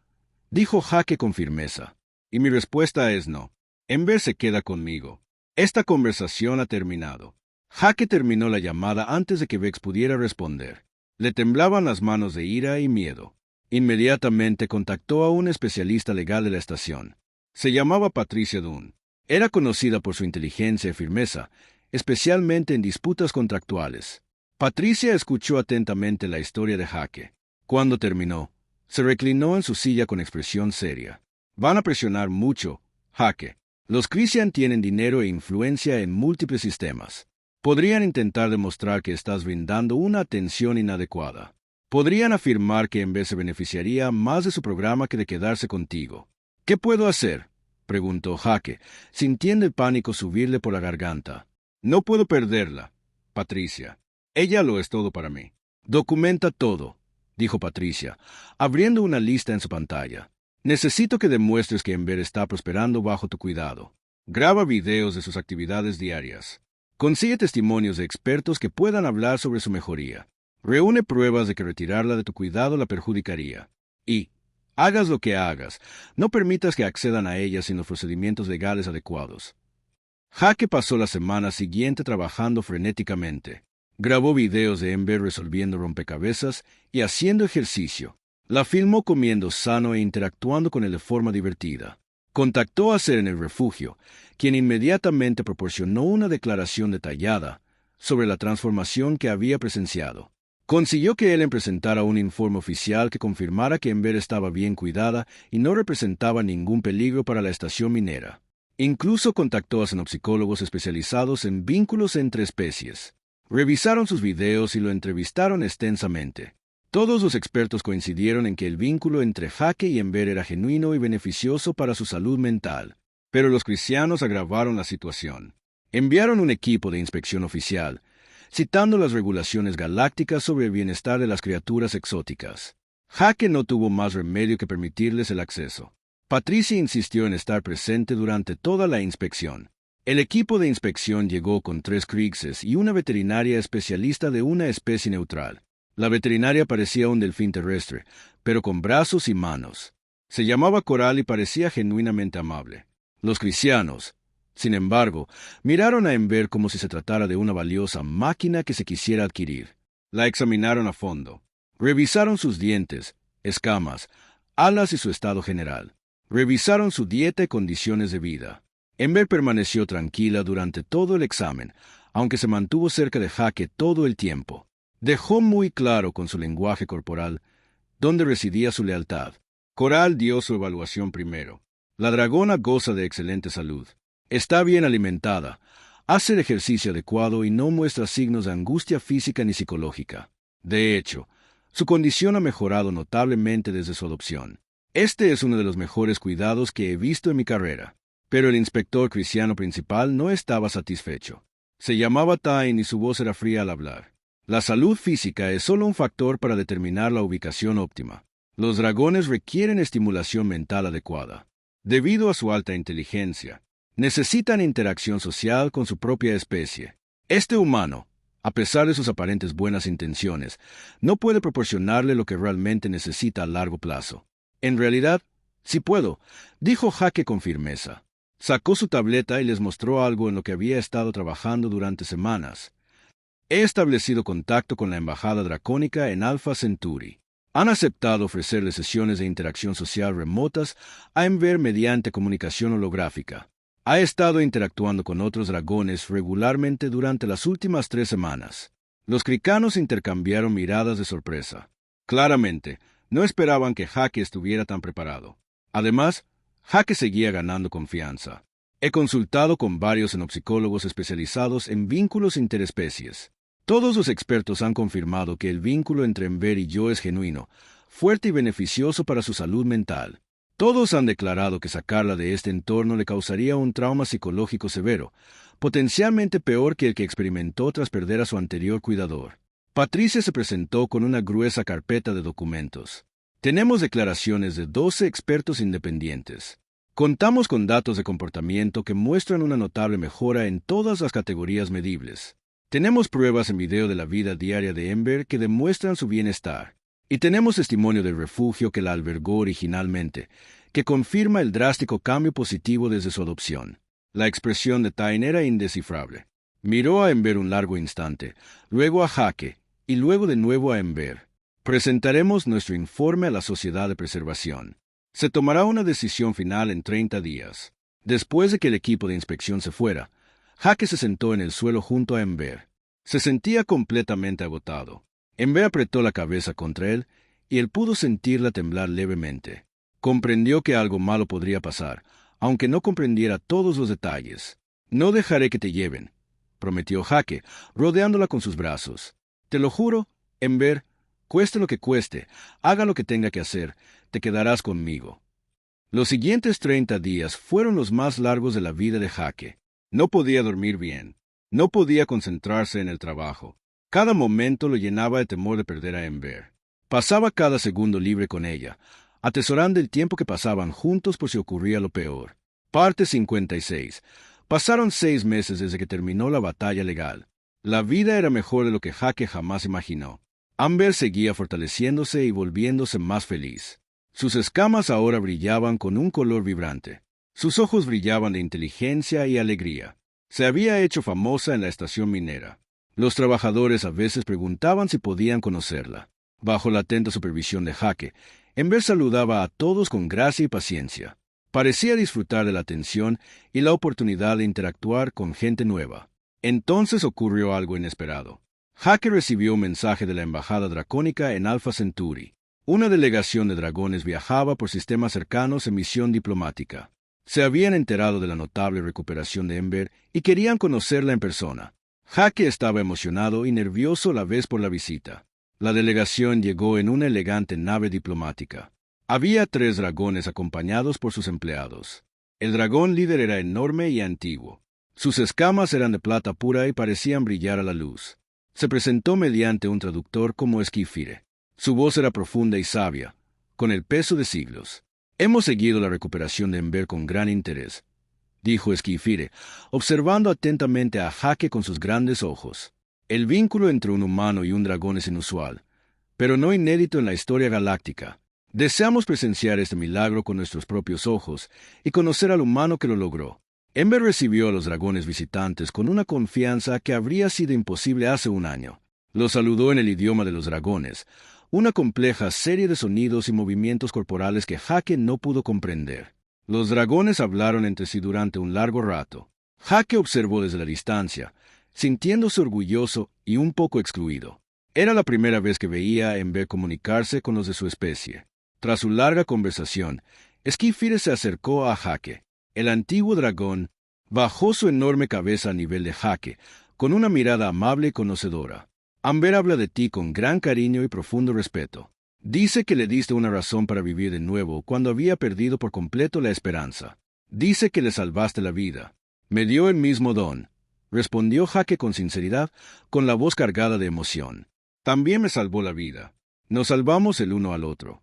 dijo Jake con firmeza. «Y mi respuesta es no. Ember se queda conmigo. Esta conversación ha terminado». Jake terminó la llamada antes de que Vex pudiera responder. Le temblaban las manos de ira y miedo. Inmediatamente contactó a un especialista legal de la estación. Se llamaba Patricia Dunn. Era conocida por su inteligencia y firmeza, especialmente en disputas contractuales. Patricia escuchó atentamente la historia de Jake. Cuando terminó, se reclinó en su silla con expresión seria. «Van a presionar mucho, Jake. Los Crixian tienen dinero e influencia en múltiples sistemas. Podrían intentar demostrar que estás brindando una atención inadecuada. Podrían afirmar que Ember se beneficiaría más de su programa que de quedarse contigo». «¿Qué puedo hacer?», preguntó Jake, sintiendo el pánico subirle por la garganta. «No puedo perderla, Patricia. Ella lo es todo para mí». «Documenta todo», dijo Patricia, abriendo una lista en su pantalla. «Necesito que demuestres que Ember está prosperando bajo tu cuidado. Graba videos de sus actividades diarias. Consigue testimonios de expertos que puedan hablar sobre su mejoría. Reúne pruebas de que retirarla de tu cuidado la perjudicaría. Y, hagas lo que hagas, no permitas que accedan a ella sin los procedimientos legales adecuados. Jake pasó la semana siguiente trabajando frenéticamente. Grabó videos de Ember resolviendo rompecabezas y haciendo ejercicio. La filmó comiendo sano e interactuando con él de forma divertida. Contactó a Ser en el refugio, quien inmediatamente proporcionó una declaración detallada sobre la transformación que había presenciado. Consiguió que Ellen presentara un informe oficial que confirmara que Ember estaba bien cuidada y no representaba ningún peligro para la estación minera. Incluso contactó a xenopsicólogos especializados en vínculos entre especies. Revisaron sus videos y lo entrevistaron extensamente. Todos los expertos coincidieron en que el vínculo entre Jake y Ember era genuino y beneficioso para su salud mental. Pero los cristianos agravaron la situación. Enviaron un equipo de inspección oficial, citando las regulaciones galácticas sobre el bienestar de las criaturas exóticas. Jake no tuvo más remedio que permitirles el acceso. Patricia insistió en estar presente durante toda la inspección. El equipo de inspección llegó con 3 Kriegses y una veterinaria especialista de una especie neutral. La veterinaria parecía un delfín terrestre, pero con brazos y manos. Se llamaba Coral y parecía genuinamente amable. Los cristianos, sin embargo, miraron a Ember como si se tratara de una valiosa máquina que se quisiera adquirir. La examinaron a fondo. Revisaron sus dientes, escamas, alas y su estado general. Revisaron su dieta y condiciones de vida. Ember permaneció tranquila durante todo el examen, aunque se mantuvo cerca de Jake todo el tiempo. Dejó muy claro con su lenguaje corporal dónde residía su lealtad. Coral dio su evaluación primero. La dragona goza de excelente salud. Está bien alimentada, hace el ejercicio adecuado y no muestra signos de angustia física ni psicológica. De hecho, su condición ha mejorado notablemente desde su adopción. Este es uno de los mejores cuidados que he visto en mi carrera. Pero el inspector cristiano principal no estaba satisfecho. Se llamaba Tyne y su voz era fría al hablar. La salud física es solo un factor para determinar la ubicación óptima. Los dragones requieren estimulación mental adecuada. Debido a su alta inteligencia, necesitan interacción social con su propia especie. Este humano, a pesar de sus aparentes buenas intenciones, no puede proporcionarle lo que realmente necesita a largo plazo. En realidad, sí puedo, dijo Jake con firmeza. Sacó su tableta y les mostró algo en lo que había estado trabajando durante semanas. He establecido contacto con la embajada dracónica en Alpha Centauri. Han aceptado ofrecerle sesiones de interacción social remotas a Ember mediante comunicación holográfica. Ha estado interactuando con otros dragones regularmente durante las últimas 3 semanas. Los cricanos intercambiaron miradas de sorpresa. Claramente, no esperaban que Jake estuviera tan preparado. Además, Jake seguía ganando confianza. He consultado con varios xenopsicólogos especializados en vínculos interespecies. Todos los expertos han confirmado que el vínculo entre Ember y yo es genuino, fuerte y beneficioso para su salud mental. Todos han declarado que sacarla de este entorno le causaría un trauma psicológico severo, potencialmente peor que el que experimentó tras perder a su anterior cuidador. Patricia se presentó con una gruesa carpeta de documentos. Tenemos declaraciones de 12 expertos independientes. Contamos con datos de comportamiento que muestran una notable mejora en todas las categorías medibles. Tenemos pruebas en video de la vida diaria de Ember que demuestran su bienestar. Y tenemos testimonio del refugio que la albergó originalmente, que confirma el drástico cambio positivo desde su adopción. La expresión de Tyne era indescifrable. Miró a Ember un largo instante, luego a Jake, y luego de nuevo a Ember. Presentaremos nuestro informe a la Sociedad de Preservación. Se tomará una decisión final en 30 días. Después de que el equipo de inspección se fuera, Jake se sentó en el suelo junto a Ember. Se sentía completamente agotado. Ember apretó la cabeza contra él y él pudo sentirla temblar levemente. Comprendió que algo malo podría pasar, aunque no comprendiera todos los detalles. No dejaré que te lleven, prometió Jake, rodeándola con sus brazos. Te lo juro, Ember, cueste lo que cueste, haga lo que tenga que hacer, te quedarás conmigo. Los siguientes 30 días fueron los más largos de la vida de Jake. No podía dormir bien. No podía concentrarse en el trabajo. Cada momento lo llenaba de temor de perder a Ember. Pasaba cada segundo libre con ella, atesorando el tiempo que pasaban juntos por si ocurría lo peor. Parte 56. Pasaron 6 meses desde que terminó la batalla legal. La vida era mejor de lo que Jake jamás imaginó. Amber seguía fortaleciéndose y volviéndose más feliz. Sus escamas ahora brillaban con un color vibrante. Sus ojos brillaban de inteligencia y alegría. Se había hecho famosa en la estación minera. Los trabajadores a veces preguntaban si podían conocerla. Bajo la atenta supervisión de Jake, Amber saludaba a todos con gracia y paciencia. Parecía disfrutar de la atención y la oportunidad de interactuar con gente nueva. Entonces ocurrió algo inesperado. Jake recibió un mensaje de la embajada dracónica en Alpha Centauri. Una delegación de dragones viajaba por sistemas cercanos en misión diplomática. Se habían enterado de la notable recuperación de Amber y querían conocerla en persona. Jake estaba emocionado y nervioso a la vez por la visita. La delegación llegó en una elegante nave diplomática. Había 3 dragones acompañados por sus empleados. El dragón líder era enorme y antiguo. Sus escamas eran de plata pura y parecían brillar a la luz. Se presentó mediante un traductor como Esquifire. Su voz era profunda y sabia, con el peso de siglos. «Hemos seguido la recuperación de Amber con gran interés», dijo Esquifire, observando atentamente a Jake con sus grandes ojos. El vínculo entre un humano y un dragón es inusual, pero no inédito en la historia galáctica. Deseamos presenciar este milagro con nuestros propios ojos y conocer al humano que lo logró. Amber recibió a los dragones visitantes con una confianza que habría sido imposible hace un año. Los saludó en el idioma de los dragones, una compleja serie de sonidos y movimientos corporales que Jake no pudo comprender. Los dragones hablaron entre sí durante un largo rato. Jake observó desde la distancia, sintiéndose orgulloso y un poco excluido. Era la primera vez que veía a Amber comunicarse con los de su especie. Tras su larga conversación, Esquifire se acercó a Jake. El antiguo dragón bajó su enorme cabeza a nivel de Jake, con una mirada amable y conocedora. Amber habla de ti con gran cariño y profundo respeto. Dice que le diste una razón para vivir de nuevo cuando había perdido por completo la esperanza. Dice que le salvaste la vida. Me dio el mismo don, respondió Jake con sinceridad, con la voz cargada de emoción. También me salvó la vida. Nos salvamos el uno al otro.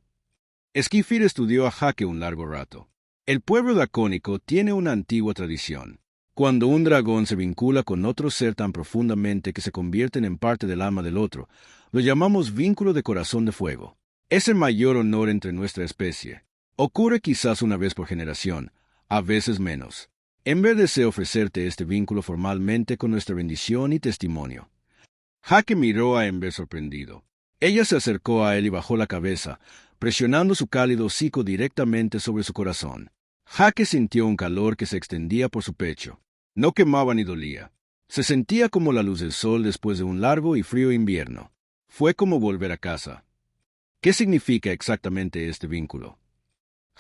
Esquifire estudió a Jake un largo rato. El pueblo dracónico tiene una antigua tradición. Cuando un dragón se vincula con otro ser tan profundamente que se convierten en parte del alma del otro, lo llamamos vínculo de corazón de fuego. Es el mayor honor entre nuestra especie. Ocurre quizás una vez por generación, a veces menos. Amber desea ofrecerte este vínculo formalmente con nuestra bendición y testimonio. Jake miró a Amber sorprendido. Ella se acercó a él y bajó la cabeza, presionando su cálido hocico directamente sobre su corazón. Jake sintió un calor que se extendía por su pecho. No quemaba ni dolía. Se sentía como la luz del sol después de un largo y frío invierno. Fue como volver a casa. ¿Qué significa exactamente este vínculo?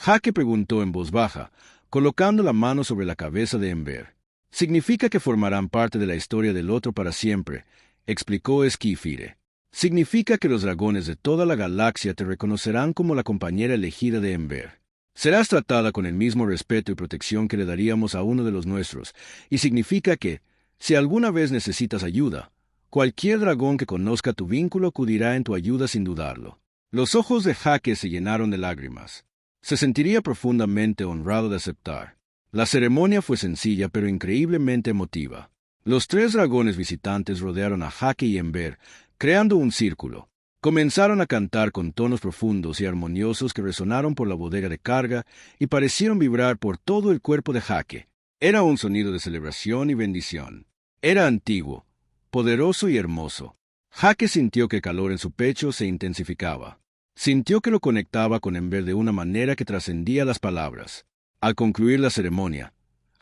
Jake preguntó en voz baja, colocando la mano sobre la cabeza de Amber. Significa que formarán parte de la historia del otro para siempre, explicó Esquifire. Significa que los dragones de toda la galaxia te reconocerán como la compañera elegida de Amber. Serás tratada con el mismo respeto y protección que le daríamos a uno de los nuestros, y significa que, si alguna vez necesitas ayuda, cualquier dragón que conozca tu vínculo acudirá en tu ayuda sin dudarlo. Los ojos de Jake se llenaron de lágrimas. Se sentiría profundamente honrado de aceptar. La ceremonia fue sencilla pero increíblemente emotiva. Los 3 dragones visitantes rodearon a Jake y Amber, creando un círculo. Comenzaron a cantar con tonos profundos y armoniosos que resonaron por la bodega de carga y parecieron vibrar por todo el cuerpo de Jake. Era un sonido de celebración y bendición. Era antiguo, poderoso y hermoso. Jake sintió que el calor en su pecho se intensificaba. Sintió que lo conectaba con Amber de una manera que trascendía las palabras. Al concluir la ceremonia,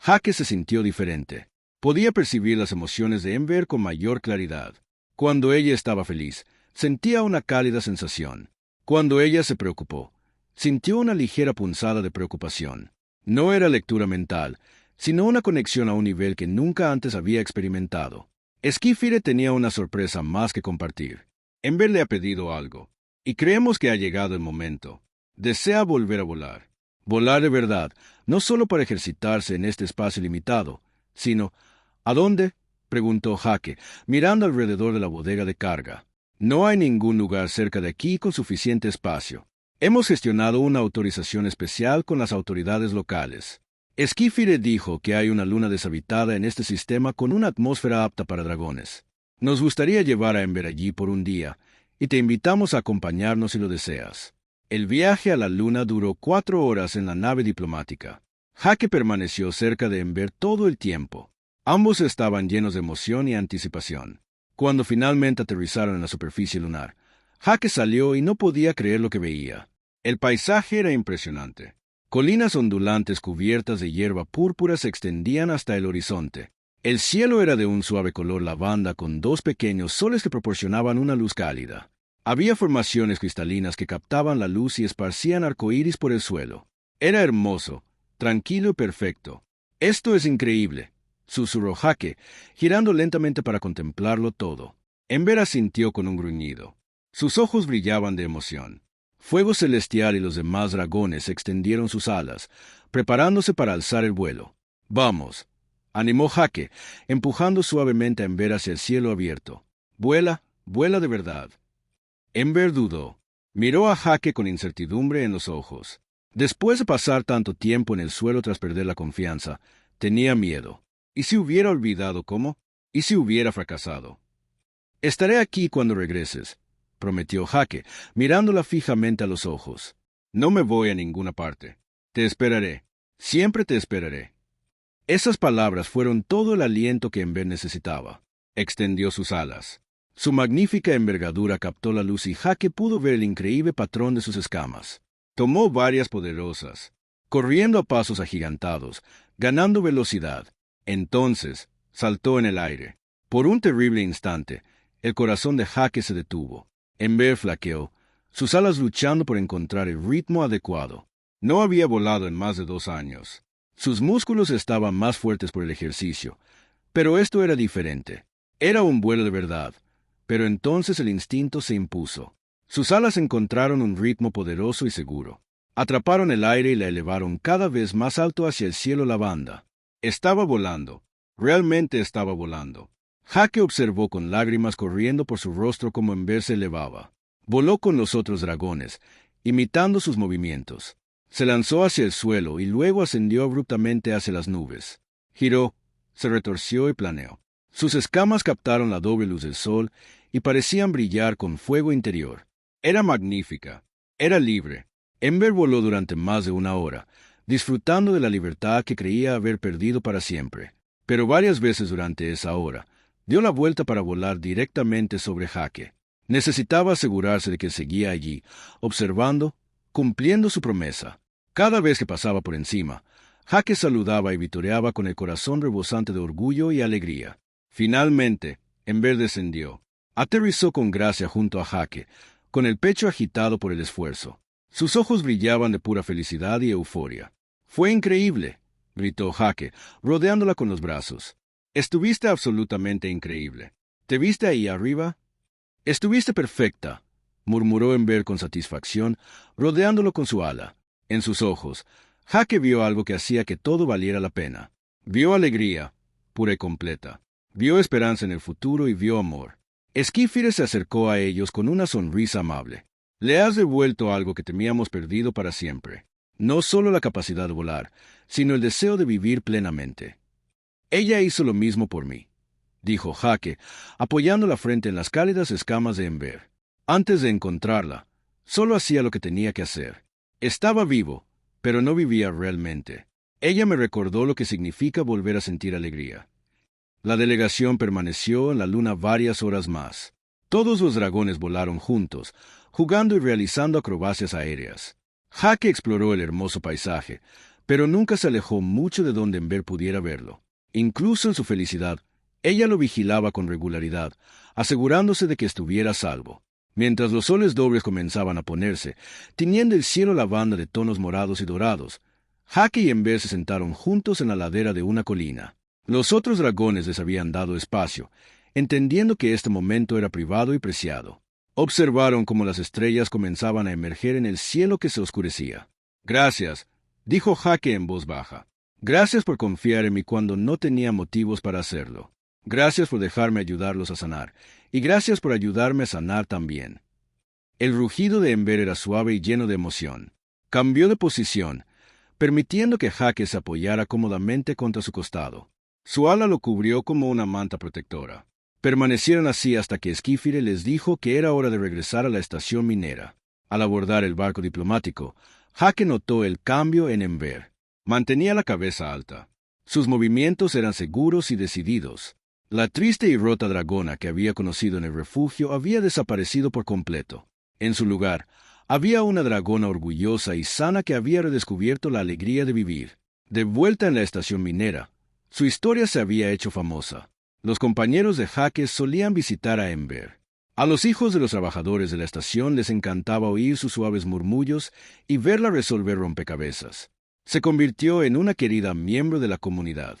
Jake se sintió diferente. Podía percibir las emociones de Amber con mayor claridad. Cuando ella estaba feliz, sentía una cálida sensación. Cuando ella se preocupó, sintió una ligera punzada de preocupación. No era lectura mental, sino una conexión a un nivel que nunca antes había experimentado. Esquifire tenía una sorpresa más que compartir. Amber le ha pedido algo, y creemos que ha llegado el momento. Desea volver a volar. Volar de verdad, no solo para ejercitarse en este espacio limitado, sino ¿a dónde?, preguntó Jake, mirando alrededor de la bodega de carga. No hay ningún lugar cerca de aquí con suficiente espacio. Hemos gestionado una autorización especial con las autoridades locales. Esquifire dijo que hay una luna deshabitada en este sistema con una atmósfera apta para dragones. Nos gustaría llevar a Ember allí por un día, y te invitamos a acompañarnos si lo deseas. El viaje a la luna duró 4 horas en la nave diplomática. Hake permaneció cerca de Ember todo el tiempo. Ambos estaban llenos de emoción y anticipación. Cuando finalmente aterrizaron en la superficie lunar, Hake salió y no podía creer lo que veía. El paisaje era impresionante. Colinas ondulantes cubiertas de hierba púrpura se extendían hasta el horizonte. El cielo era de un suave color lavanda con 2 pequeños soles que proporcionaban una luz cálida. Había formaciones cristalinas que captaban la luz y esparcían arcoíris por el suelo. Era hermoso, tranquilo y perfecto. «Esto es increíble», susurró Hake, girando lentamente para contemplarlo todo. Ember asintió con un gruñido. Sus ojos brillaban de emoción. Fuego Celestial y los demás dragones extendieron sus alas, preparándose para alzar el vuelo. «Vamos», animó Hake, empujando suavemente a Ember hacia el cielo abierto. «Vuela, vuela de verdad». Ember dudó. Miró a Hake con incertidumbre en los ojos. Después de pasar tanto tiempo en el suelo tras perder la confianza, tenía miedo. ¿Y si hubiera olvidado cómo? ¿Y si hubiera fracasado? «Estaré aquí cuando regreses», prometió Hake, mirándola fijamente a los ojos. «No me voy a ninguna parte. Te esperaré. Siempre te esperaré». Esas palabras fueron todo el aliento que Ember necesitaba. Extendió sus alas. Su magnífica envergadura captó la luz y Hake pudo ver el increíble patrón de sus escamas. Tomó varias poderosas, corriendo a pasos agigantados, ganando velocidad. Entonces, saltó en el aire. Por un terrible instante, el corazón de Hake se detuvo. Ember flaqueó, sus alas luchando por encontrar el ritmo adecuado. No había volado en más de 2 años. Sus músculos estaban más fuertes por el ejercicio, pero esto era diferente. Era un vuelo de verdad, pero entonces el instinto se impuso. Sus alas encontraron un ritmo poderoso y seguro. Atraparon el aire y la elevaron cada vez más alto hacia el cielo lavanda. Estaba volando. Realmente estaba volando. Hake observó con lágrimas corriendo por su rostro como Ember se elevaba. Voló con los otros dragones, imitando sus movimientos. Se lanzó hacia el suelo y luego ascendió abruptamente hacia las nubes. Giró, se retorció y planeó. Sus escamas captaron la doble luz del sol y parecían brillar con fuego interior. Era magnífica. Era libre. Ember voló durante más de 1 hora, disfrutando de la libertad que creía haber perdido para siempre. Pero varias veces durante esa hora, dio la vuelta para volar directamente sobre Hake. Necesitaba asegurarse de que seguía allí, observando, cumpliendo su promesa. Cada vez que pasaba por encima, Hake saludaba y vitoreaba con el corazón rebosante de orgullo y alegría. Finalmente, Ember descendió. Aterrizó con gracia junto a Hake, con el pecho agitado por el esfuerzo. Sus ojos brillaban de pura felicidad y euforia. «Fue increíble», gritó Hake, rodeándola con los brazos. «Estuviste absolutamente increíble. ¿Te viste ahí arriba?» «Estuviste perfecta», murmuró Ember con satisfacción, rodeándolo con su ala. En sus ojos, Hake vio algo que hacía que todo valiera la pena. Vio alegría, pura y completa. Vio esperanza en el futuro y vio amor. Esquifire se acercó a ellos con una sonrisa amable. «Le has devuelto algo que temíamos perdido para siempre. No solo la capacidad de volar, sino el deseo de vivir plenamente». «Ella hizo lo mismo por mí», dijo Hake, apoyando la frente en las cálidas escamas de Ember. Antes de encontrarla, solo hacía lo que tenía que hacer. Estaba vivo, pero no vivía realmente. Ella me recordó lo que significa volver a sentir alegría. La delegación permaneció en la luna varias horas más. Todos los dragones volaron juntos, jugando y realizando acrobacias aéreas. Hake exploró el hermoso paisaje, pero nunca se alejó mucho de donde Ember pudiera verlo. Incluso en su felicidad, ella lo vigilaba con regularidad, asegurándose de que estuviera a salvo. Mientras los soles dobles comenzaban a ponerse, tiñendo el cielo lavanda de tonos morados y dorados, Hake y Ember se sentaron juntos en la ladera de una colina. Los otros dragones les habían dado espacio, entendiendo que este momento era privado y preciado. Observaron cómo las estrellas comenzaban a emerger en el cielo que se oscurecía. «Gracias», dijo Hake en voz baja. «Gracias por confiar en mí cuando no tenía motivos para hacerlo. Gracias por dejarme ayudarlos a sanar, y gracias por ayudarme a sanar también». El rugido de Ember era suave y lleno de emoción. Cambió de posición, permitiendo que Jake se apoyara cómodamente contra su costado. Su ala lo cubrió como una manta protectora. Permanecieron así hasta que Esquifire les dijo que era hora de regresar a la estación minera. Al abordar el barco diplomático, Jake notó el cambio en Enver. Mantenía la cabeza alta. Sus movimientos eran seguros y decididos. La triste y rota dragona que había conocido en el refugio había desaparecido por completo. En su lugar, había una dragona orgullosa y sana que había redescubierto la alegría de vivir. De vuelta en la estación minera, su historia se había hecho famosa. Los compañeros de Jake solían visitar a Enver. A los hijos de los trabajadores de la estación les encantaba oír sus suaves murmullos y verla resolver rompecabezas. Se convirtió en una querida miembro de la comunidad.